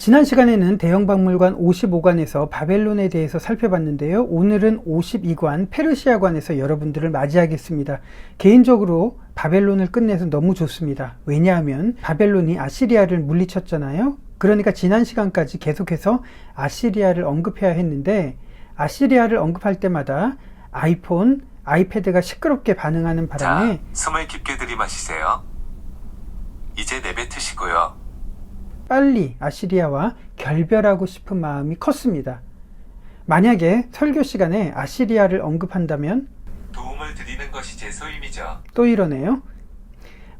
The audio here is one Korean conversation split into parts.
지난 시간에는 대형박물관 55관에서 바벨론에 대해서 살펴봤는데요. 오늘은 52관 페르시아관에서 여러분들을 맞이하겠습니다. 개인적으로 바벨론을 끝내서 너무 좋습니다. 왜냐하면 바벨론이 아시리아를 물리쳤잖아요. 그러니까 지난 시간까지 계속해서 아시리아를 언급해야 했는데, 아시리아를 언급할 때마다 아이폰, 아이패드가 시끄럽게 반응하는 바람에 자, 숨을 깊게 들이마시세요. 이제 내뱉으시고요. 빨리 아시리아와 결별하고 싶은 마음이 컸습니다. 만약에 설교 시간에 아시리아를 언급한다면 도움을 드리는 것이 제 소임이죠. 또 이러네요.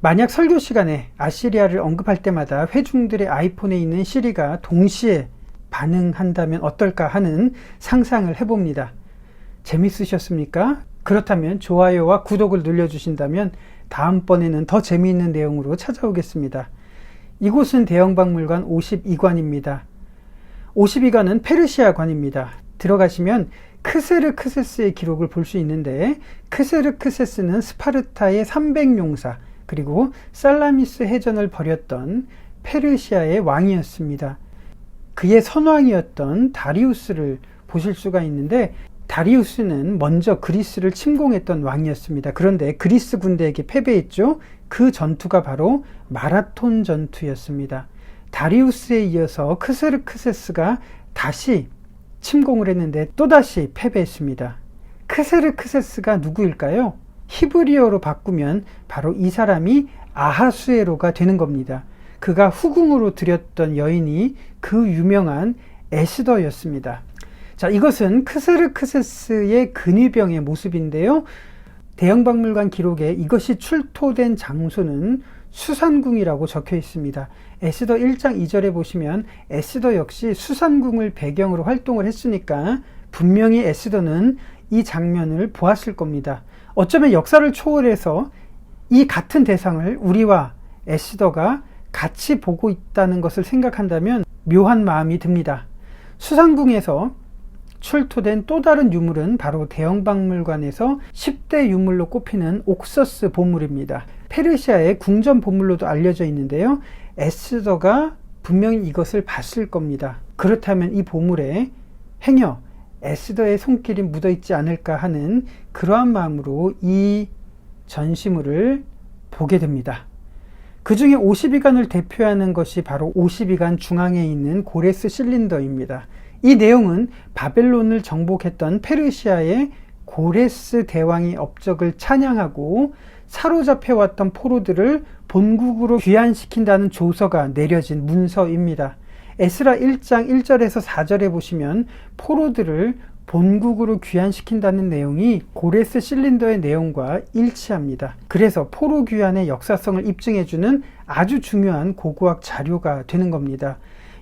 만약 설교 시간에 아시리아를 언급할 때마다 회중들의 아이폰에 있는 시리가 동시에 반응한다면 어떨까 하는 상상을 해봅니다. 재밌으셨습니까? 그렇다면 좋아요와 구독을 눌러주신다면 다음번에는 더 재미있는 내용으로 찾아오겠습니다. 이곳은 대형박물관 52관입니다. 52관은 페르시아관입니다. 들어가시면 크세르크세스의 기록을 볼 수 있는데, 크세르크세스는 스파르타의 300용사 그리고 살라미스 해전을 벌였던 페르시아의 왕이었습니다. 그의 선왕이었던 다리우스를 보실 수가 있는데, 다리우스는 먼저 그리스를 침공했던 왕이었습니다. 그런데 그리스 군대에게 패배했죠. 그 전투가 바로 마라톤 전투였습니다. 다리우스에 이어서 크세르크세스가 다시 침공을 했는데 또다시 패배했습니다. 크세르크세스가 누구일까요? 히브리어로 바꾸면 바로 이 사람이 아하수에로가 되는 겁니다. 그가 후궁으로 들였던 여인이 그 유명한 에스더였습니다. 자, 이것은 크세르크세스의 근위병의 모습인데요. 대형박물관 기록에 이것이 출토된 장소는 수산궁이라고 적혀 있습니다. 에스더 1장 2절에 보시면 에스더 역시 수산궁을 배경으로 활동을 했으니까 분명히 에스더는 이 장면을 보았을 겁니다. 어쩌면 역사를 초월해서 이 같은 대상을 우리와 에스더가 같이 보고 있다는 것을 생각한다면 묘한 마음이 듭니다. 수산궁에서 출토된 또 다른 유물은 바로 대형박물관에서 10대 유물로 꼽히는 옥서스 보물입니다. 페르시아의 궁전 보물로도 알려져 있는데요. 에스더가 분명히 이것을 봤을 겁니다. 그렇다면 이 보물에 행여 에스더의 손길이 묻어 있지 않을까 하는 그러한 마음으로 이 전시물을 보게 됩니다. 그 중에 52관을 대표하는 것이 바로 52관 중앙에 있는 고레스 실린더입니다. 이 내용은 바벨론을 정복했던 페르시아의 고레스 대왕의 업적을 찬양하고 사로잡혀왔던 포로들을 본국으로 귀환시킨다는 조서가 내려진 문서입니다. 에스라 1장 1절에서 4절에 보시면 포로들을 본국으로 귀환시킨다는 내용이 고레스 실린더의 내용과 일치합니다. 그래서 포로 귀환의 역사성을 입증해주는 아주 중요한 고고학 자료가 되는 겁니다.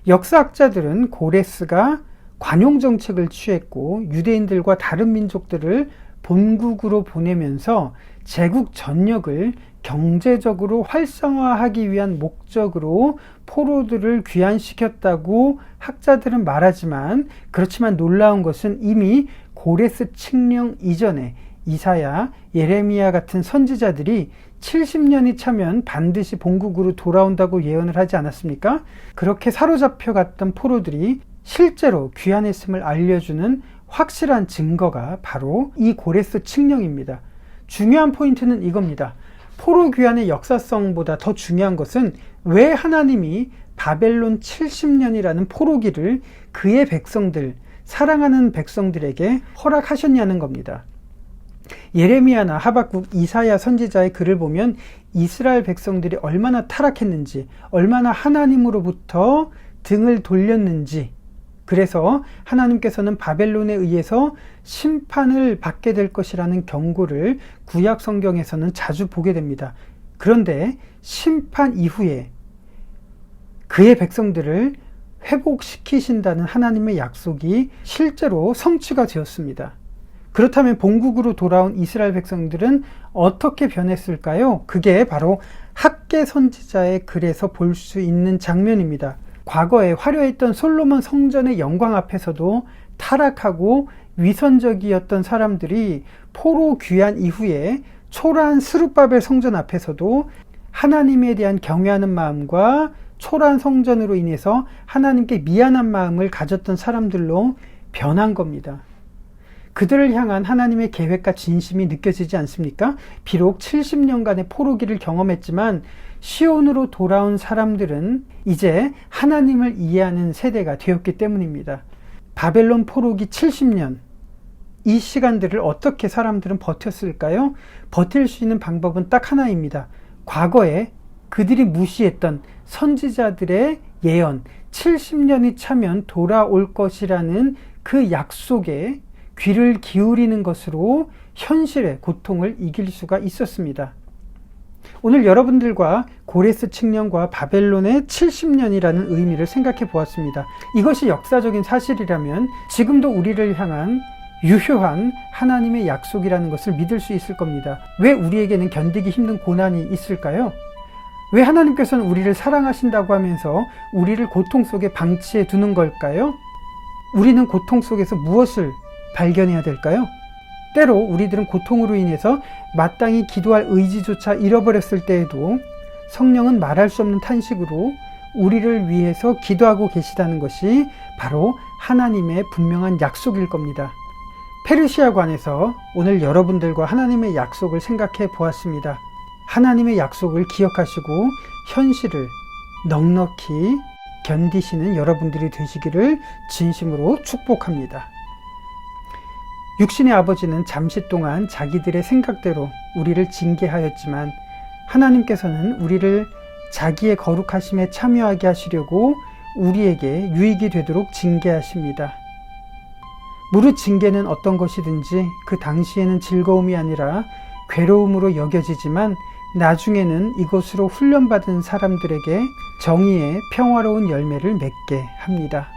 역사학자들은 고레스가 관용 정책을 취했고 유대인들과 다른 민족들을 본국으로 보내면서 제국 전역을 경제적으로 활성화하기 위한 목적으로 포로들을 귀환시켰다고 학자들은 말하지만, 그렇지만 놀라운 것은 이미 고레스 칙령 이전에 이사야, 예레미야 같은 선지자들이 70년이 차면 반드시 본국으로 돌아온다고 예언을 하지 않았습니까? 그렇게 사로잡혀 갔던 포로들이 실제로 귀환했음을 알려주는 확실한 증거가 바로 이 고레스 칙령입니다. 중요한 포인트는 이겁니다. 포로 귀환의 역사성보다 더 중요한 것은 왜 하나님이 바벨론 70년이라는 포로기를 그의 백성들, 사랑하는 백성들에게 허락하셨냐는 겁니다. 예레미야나 하박국, 이사야 선지자의 글을 보면 이스라엘 백성들이 얼마나 타락했는지, 얼마나 하나님으로부터 등을 돌렸는지, 그래서 하나님께서는 바벨론에 의해서 심판을 받게 될 것이라는 경고를 구약 성경에서는 자주 보게 됩니다. 그런데 심판 이후에 그의 백성들을 회복시키신다는 하나님의 약속이 실제로 성취가 되었습니다. 그렇다면 본국으로 돌아온 이스라엘 백성들은 어떻게 변했을까요? 그게 바로 학개 선지자의 글에서 볼 수 있는 장면입니다. 과거에 화려했던 솔로몬 성전의 영광 앞에서도 타락하고 위선적이었던 사람들이 포로 귀환 이후에 초라한 스룹바벨 성전 앞에서도 하나님에 대한 경외하는 마음과 초라한 성전으로 인해서 하나님께 미안한 마음을 가졌던 사람들로 변한 겁니다. 그들을 향한 하나님의 계획과 진심이 느껴지지 않습니까? 비록 70년간의 포로기를 경험했지만 시온으로 돌아온 사람들은 이제 하나님을 이해하는 세대가 되었기 때문입니다. 바벨론 포로기 70년, 이 시간들을 어떻게 사람들은 버텼을까요? 버틸 수 있는 방법은 딱 하나입니다. 과거에 그들이 무시했던 선지자들의 예언, 70년이 차면 돌아올 것이라는 그 약속에 귀를 기울이는 것으로 현실의 고통을 이길 수가 있었습니다. 오늘 여러분들과 고레스 칙령과 바벨론의 70년이라는 의미를 생각해 보았습니다. 이것이 역사적인 사실이라면 지금도 우리를 향한 유효한 하나님의 약속이라는 것을 믿을 수 있을 겁니다. 왜 우리에게는 견디기 힘든 고난이 있을까요? 왜 하나님께서는 우리를 사랑하신다고 하면서 우리를 고통 속에 방치해 두는 걸까요? 우리는 고통 속에서 무엇을 발견해야 될까요? 때로 우리들은 고통으로 인해서 마땅히 기도할 의지조차 잃어버렸을 때에도 성령은 말할 수 없는 탄식으로 우리를 위해서 기도하고 계시다는 것이 바로 하나님의 분명한 약속일 겁니다. 페르시아관에서 오늘 여러분들과 하나님의 약속을 생각해 보았습니다. 하나님의 약속을 기억하시고 현실을 넉넉히 견디시는 여러분들이 되시기를 진심으로 축복합니다. 육신의 아버지는 잠시 동안 자기들의 생각대로 우리를 징계하였지만 하나님께서는 우리를 자기의 거룩하심에 참여하게 하시려고 우리에게 유익이 되도록 징계하십니다. 무릇 징계는 어떤 것이든지 그 당시에는 즐거움이 아니라 괴로움으로 여겨지지만 나중에는 이것으로 훈련받은 사람들에게 정의의 평화로운 열매를 맺게 합니다.